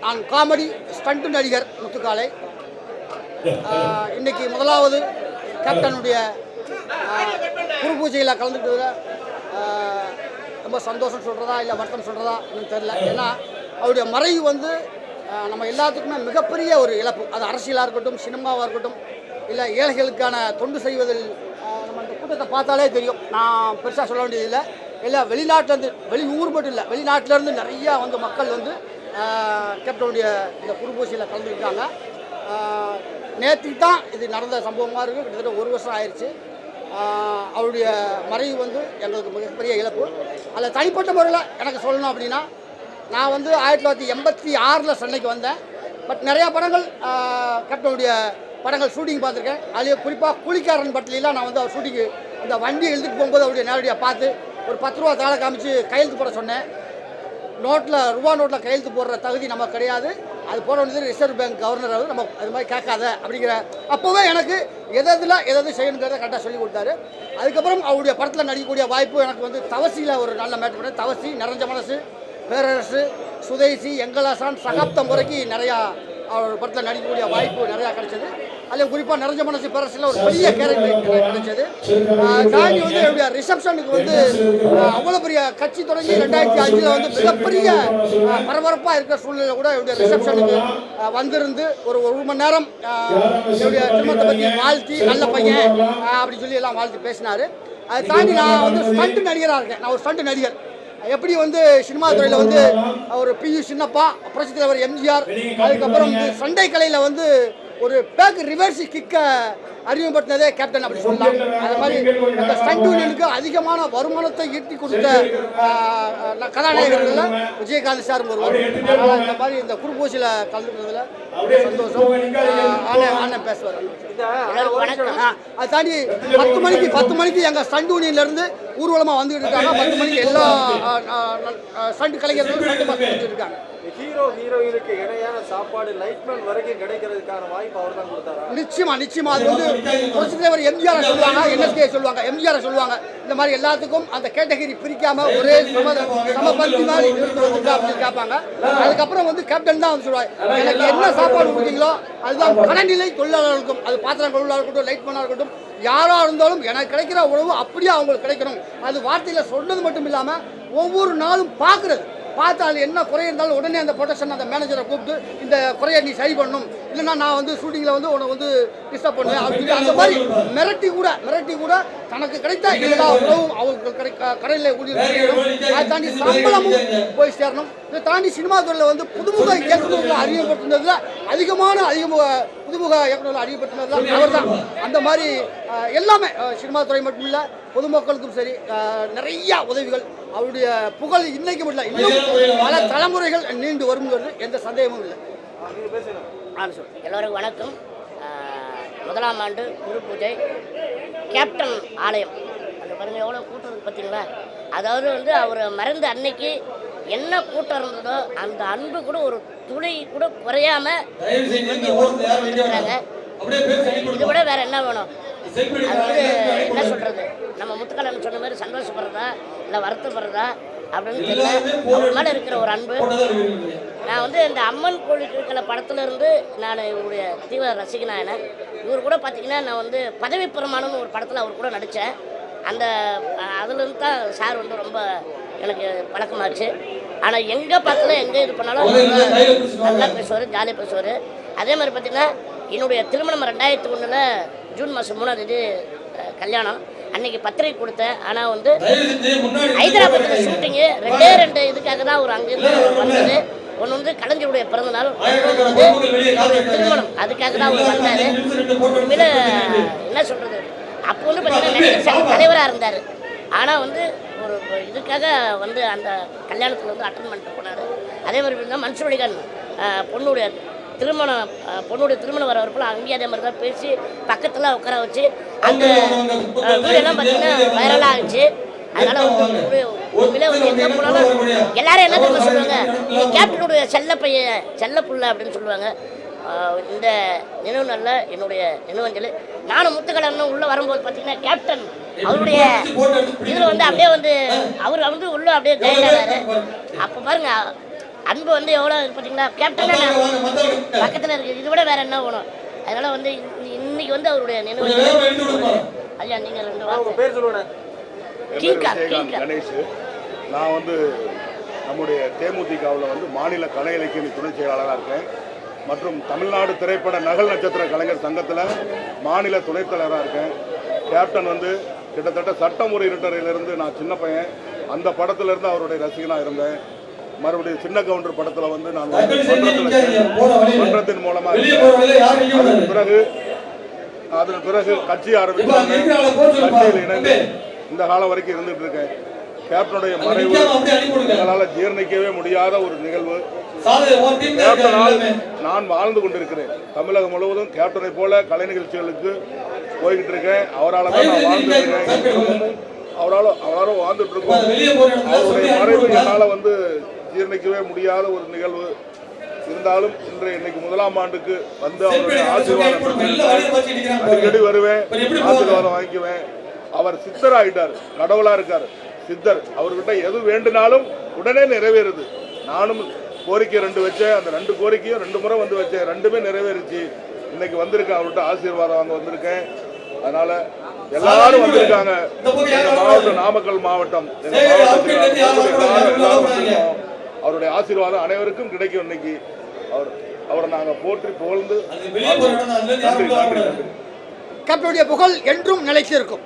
நான் comedy stunt நடிகர் முத்துக்காலை. இன்னைக்கு முதலாவது கேப்டனுடைய குரு பூஜையில் கலந்துக்கிட்டதில் ரொம்ப சந்தோஷம் சொல்கிறதா இல்லை வருத்தம் சொல்கிறதா எனக்கு தெரியல. ஏன்னா அவருடைய மறைவு வந்து நம்ம எல்லாத்துக்குமே மிகப்பெரிய ஒரு இழப்பு. அது அரசியலாக இருக்கட்டும், சினிமாவாக இருக்கட்டும், இல்லை ஏழைகளுக்கான தொண்டு செய்வதில் நம்ம அந்த கூட்டத்தை பார்த்தாலே தெரியும். நான் பெருசாக சொல்ல வேண்டியதில்லை. இல்லை வெளிநாட்டிலேருந்து, வெளியூர் மட்டும் இல்லை, வெளிநாட்டிலேருந்து நிறையா வந்து மக்கள் வந்து கேப்டனுடைய இந்த குருபூசையில் கலந்துருக்காங்க. நேற்றுக்கு தான் இது நடந்த சம்பவமாக இருக்குது. கிட்டத்தட்ட 1 வருஷம் ஆயிடுச்சு. அவருடைய மறைவு வந்து எங்களுக்கு மிகப்பெரிய இழப்பு. அதில் தனிப்பட்ட முறையில் எனக்கு சொல்லணும் அப்படின்னா, நான் வந்து 1986 சென்னைக்கு வந்தேன். பட் நிறையா படங்கள் கேப்டனுடைய படங்கள் ஷூட்டிங் பார்த்துருக்கேன். அதுலேயே குறிப்பாக கூலிக்காரன் படத்துலாம் நான் வந்து அவர் ஷூட்டிங்கு இந்த வண்டி எழுதிட்டு போகும்போது அவருடைய நேரடியாக பார்த்து ஒரு 10 ரூபா தாளை காமிச்சு கையெழுத்து போட சொன்னேன். ரூபா நோட்டில் கையெழுத்து போடுற தகுதி நமக்கு கிடையாது. அது போட வேண்டியது ரிசர்வ் பேங்க் கவர்னர். அவர் நம்ம அது மாதிரி கேட்காத அப்படிங்கிற அப்போவே எனக்கு எதாவது செய்யணுங்கிறத கரெக்டாக சொல்லி கொடுத்தாரு. அதுக்கப்புறம் அவருடைய படத்தில் நடிக்கக்கூடிய வாய்ப்பு எனக்கு வந்து தவசியில் ஒரு நல்ல மேட்ச் பண்ணேன். தவசி, நிறைஞ்ச மனசு, பேரரசு, சுதேசி, எங்கலாசான், சகாப்தம் வரைக்கும் நிறையா அவர் படத்தில் நடிக்கக்கூடிய வாய்ப்பு நிறையா கிடைச்சது. அதில் குறிப்பாக நிறைஞ்ச மனசு பேரரசில் ஒரு பெரிய கேரக்டர் கிடைச்சது. தாண்டி வந்து என்னுடைய ரிசப்ஷனுக்கு வந்து அவ்வளோ பெரிய கட்சி தொடங்கி 2005 வந்து மிகப்பெரிய பரபரப்பாக இருக்கிற சூழ்நிலை கூட என்னுடைய ரிசப்ஷனுக்கு வந்திருந்து ஒரு 1 மணி நேரம் என்னுடைய திருமணத்தை பற்றி வாழ்த்தி, நல்ல பையன் அப்படின்னு சொல்லி எல்லாம் வாழ்த்து பேசினார். அதை தாண்டி நான் வந்து ஸ்டண்ட் நடிகராக இருக்கேன். நான் ஒரு ஸ்டண்ட் நடிகர். எப்படி வந்து சினிமா துறையில் வந்து ஒரு பியு சின்னப்பா, புரட்சி தலைவர் எம்ஜிஆர், அதுக்கப்புறம் வந்து சண்டை கலையில் வந்து ஒரு பேக் ரிவர்ஸ் கிக்கை அறிமுகப்படுத்தினதே கேப்டன் அப்படி சொல்லலாம். அது மாதிரி அந்த ஸ்டண்ட் யூனியனுக்கு அதிகமான வருமானத்தை ஈட்டி கொடுத்த கதாநாயகர்கள் விஜயகாந்த் சார் ஒருவர். அதனால் இந்த மாதிரி இந்த குருபூசியில் கலந்துக்கிறதுல சந்தோஷம். ஆனந்த் பேசுவார். அதை தாண்டி 10 மணிக்கு எங்கள் ஸ்டண்ட் யூனியன்லேருந்து ஊர்வலமாக வந்துகிட்டு இருக்காங்க. 10 மணிக்கு எல்லா ஸ்டண்ட் கலைஞர்களும் ஸ்டண்ட் மாஸ்டர் வந்துட்டு இருக்காங்க. ஹீரோயினுக்கு இணையான சாப்பாடு லைட்மேன் வரைக்கும் கிடைக்கிறதுக்கான வாய்ப்பு அவர் தான் கொடுத்தாரா? நிச்சயமா அது வந்து புரட்சி தலைவர் எம்ஜிஆர் சொல்லுவாங்க, என்எஸ்கே சொல்லுவாங்க, எம்ஜிஆர் சொல்லுவாங்க. இந்த மாதிரி எல்லாத்துக்கும் அந்த கேட்டகரி பிரிக்காம ஒரே சமபந்தி மாதிரி அப்படின்னு கேட்பாங்க. அதுக்கப்புறம் வந்து கேப்டன் தான் வந்து சொல்லுவாங்க, எனக்கு என்ன சாப்பாடு கொடுத்தீங்களோ அதுதான் கனநிலை தொழிலாளர்களுக்கும், அது பாத்திரம் தொழிலாளர் இருக்கட்டும், லைட்மேனாக இருக்கட்டும், யாராக இருந்தாலும் எனக்கு கிடைக்கிற உணவு அப்படியே அவங்களுக்கு கிடைக்கணும். அது வார்த்தையில் சொன்னது மட்டும் இல்லாமல் ஒவ்வொரு நாளும் பார்த்து அது என்ன குறை இருந்தாலும் உடனே அந்த ப்ரொடக்ஷன் அந்த மேனேஜரை கூப்பிட்டு இந்த குறையை நீ சரி பண்ணணும், இல்லைன்னா நான் வந்து ஷூட்டிங்கில் வந்து உன்னை வந்து டிஸ்டர்ப் பண்ணுவேன் அப்படின்னு அந்த மாதிரி மிரட்டி கூட தனக்கு கிடைத்த எல்லா உணவும் அவங்களுக்கு கடையில் ஊழியர். அதை தாண்டி சம்பளமும் போய் சேரணும். இதை தாண்டி சினிமா துறையில் வந்து புதுமுக இயக்குநர்களை அறிமுகப்படுத்துனதில் புதுமுக இயக்குநர்களை அறிமுகப்படுத்தினதில் அவர் தான். அந்த மாதிரி எல்லாமே சினிமா துறை மட்டும் இல்லை, பொதுமக்களுக்கும் சரி நிறையா உதவிகள். அவருடைய புகழ் இன்னைக்கு மட்டும் இல்லை, இன்னும் பல தலைமுறைகள் நீண்டு வருங்கிறது எந்த சந்தேகமும் இல்லை. எல்லோருக்கும் வணக்கம். 1ஆம் ஆண்டு குரு பூஜை கேப்டன் ஆலயம் அந்த பாருங்க எவ்வளோ கூட்டம் இருக்குது பார்த்தீங்களா. அதாவது வந்து அவர் மறந்த அன்னைக்கு என்ன கூட்டம் இருந்ததோ அந்த அன்பு கூட ஒரு துளி கூட குறையாம இருக்கிறாங்க. இதை விட வேற என்ன வேணும்? அது வந்து என்ன சொல்கிறது, நம்ம முத்துக்கலன் சொன்ன மாதிரி சந்தோஷப்படுறதா இல்லை வருத்தப்படுறதா அப்படின்னு தெரியல. அவர் மேலே இருக்கிற ஒரு அன்பு. நான் வந்து இந்த அம்மன் கோழிக்கு இருக்கிற படத்துலேருந்து நான் இவருடைய தீவிர ரசிகனான இவர் கூட பார்த்தீங்கன்னா நான் வந்து பதவி பிரமாணம்னு ஒரு படத்தில் அவர் கூட நடித்தேன். அதுலேருந்து தான் சார் வந்து ரொம்ப எனக்கு பழக்கமாச்சு. ஆனால் எங்கே பார்த்தாலும் எங்கே இது பண்ணாலும் நல்லா பேசுவார், ஜாலியாக பேசுவார். அதே மாதிரி பார்த்திங்கன்னா என்னுடைய திருமணம் 2001 ஜூன் மாதம் 3ஆம் தேதி கல்யாணம். அன்றைக்கி பத்திரிகை கொடுத்தேன். ஆனால் வந்து ஹைதராபாத்தில் ஷூட்டிங்கு 2 இதுக்காக தான் அவர் அங்கேருந்து வந்தது. ஒன்று வந்து கலைஞருடைய பிறந்தநாள், திருமணம், அதுக்காக தான் அவர் வந்தார். உண்மையில் என்ன சொல்கிறது, அப்போ வந்து பார்த்திங்கன்னா நடிகர் சங்க தலைவராக இருந்தார். ஆனால் வந்து ஒரு இதுக்காக வந்து அந்த கல்யாணத்தில் வந்து அட்டன் பண்ணிட்டு போனார். அதே மாதிரி பார்த்தீங்கன்னா மன்சூரிகன் பொண்ணுடைய திருமணம் வர வரப்போ அங்கேயே அதே மாதிரி தான் பேசி பக்கத்தில் உட்கார வச்சு அந்த வீடெல்லாம் பார்த்திங்கன்னா வைரலாக ஆகிடுச்சு. அதனால் உண்மையிலே வந்து எங்கே போனாலும் எல்லாரும் என்ன தெரியுமா சொல்லுவாங்க, கேப்டனுடைய செல்ல புள்ள அப்படின்னு சொல்லுவாங்க. இந்த நினைவு நல்ல என்னுடைய நினைவஞ்சலி. நானும் முத்துக்கலன்னு உள்ளே வரும்போது பார்த்தீங்கன்னா கேப்டன் அவருடைய இதில் வந்து அப்படியே வந்து அவர் வந்து உள்ளே அப்படியே ஜெயிலானார். அப்போ பாருங்க அன்பு வந்து எவ்வளோ பார்த்தீங்களா கேப்டனே பக்கத்தில் இருக்குது. இதை விட வேற என்ன வேணும்? அதனால வந்து இன்னைக்கு வந்து அவருடைய நினைவு ஐயா நீங்கள் 2 உங்க வார்த்தை பேர் சொல்லுவேண்ணே. கீழ்கா கணேஷ். நான் வந்து நம்முடைய தேமுதிகவில் வந்து மாநில கலை இலக்கிய துணை செயலாளராக இருக்கேன். மற்றும் தமிழ்நாடு திரைப்பட நகல் நட்சத்திர கலைஞர் சங்கத்தில் மாநில துணைத் தலைவராக இருக்கேன். கேப்டன் வந்து கிட்டத்தட்ட சட்டமுறை இருட்டறையிலிருந்து நான் சின்ன பையன், அந்த படத்திலிருந்து அவருடைய ரசிகனாக இருந்தேன். மறுபடியும் சின்ன கவுண்டர் படத்தில் வந்து நான் மன்றத்தின் மூலமாக அதன் பிறகு கட்சி ஆரம்பித்து கட்சியில் இணைந்து இந்த காலம் வரைக்கும் இருந்துட்டு இருக்கேன். கேப்டனுடைய மறைவு எங்களால் ஜீர்ணிக்கவே முடியாத ஒரு நிகழ்வு. கேப்டனால் நான் வாழ்ந்து கொண்டிருக்கிறேன். தமிழகம் முழுவதும் கேப்டனை போல கலை நிகழ்ச்சிகளுக்கு போய்கிட்டு இருக்கேன். அவரால் தான் நான் வாழ்ந்துருக்கேன். அவரால் வாழ்ந்துட்டு இருக்கோம். அவருடைய மறைவு என்னால் வந்து ஜீர்ணிக்கவே முடியாத ஒரு நிகழ்வு. இருந்தாலும் இன்னைக்கு 1ஆம் ஆண்டுக்கு வந்து அவருடைய ஆசீர்வாதம் அடிக்கடி வருவேன், ஆசீர்வாதம் வாங்கிக்குவேன். அவர் சித்தர் ஆகிட்டார், கடவுளா இருக்கார், சித்தர். அவர்கிட்ட எது வேண்டுனாலும் உடனே நிறைவேறுது. நானும் கோரிக்கை 2 வச்சேன், அந்த 2 கோரிக்கையும் 2 முறை வந்து வச்சேன், 2மே நிறைவேறிச்சு. இன்னைக்கு வந்திருக்கேன், அவர்கிட்ட ஆசீர்வாதம் வாங்க வந்திருக்கேன். அதனால எல்லாரும் வந்திருக்காங்க. மாவட்டம் நாமக்கல் மாவட்டம் அவருடைய ஆசீர்வாதம் அனைவருக்கும் கிடைக்கும். இன்னைக்கு அவரை நாங்கள் போற்றி புகழ்ந்து கேப்டனுடைய புகழ் என்றும் நிலைத்திருக்கும்.